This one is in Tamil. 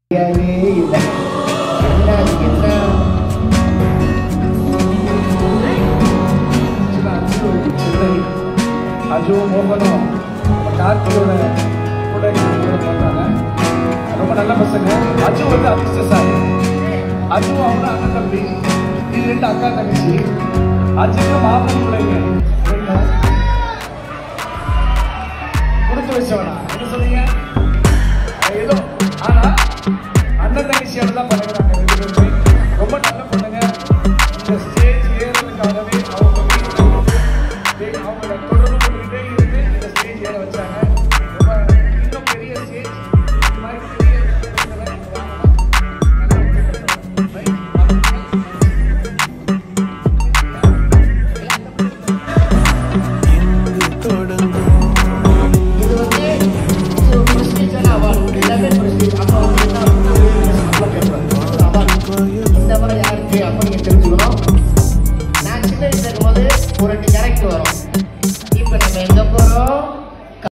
அஜு மோகனும் கார்த்தியோட கூட பார்த்தாங்க. ரொம்ப நல்ல பசங்க. அஜு வந்து அதிர்ஷ்டசாலி. அஜு அவங்க அண்ணன் தம்பி, இது 2 அக்கா தங்கச்சி. அஜுக்கு மாமன் பிள்ளைங்க கொடுத்து வச்சவனா என்ன சொன்னீங்க? ஏதோ ஆனா அண்ணன் தங்கச்சி எல்லாம் பண்ணுறாங்க. ரொம்ப நல்ல பண்ணுங்க. இந்த ஸ்டேஜ் ஏறதுக்காகவே அவங்கள தொடர்பு பண்ணிக்கிட்டே இருந்து இந்த ஸ்டேஜ் ஏற வச்சாங்க. ரொம்ப இன்னும் பெரிய ஸ்டேஜ் இந்த மாதிரி பெரிய யாருக்கு அப்படின்னு தெரிஞ்சுக்கணும். நான் சின்ன வயசுல இருக்கும்போது ஒரு கேரக்டர் வரும். இப்ப நம்ம எங்க போறோம்?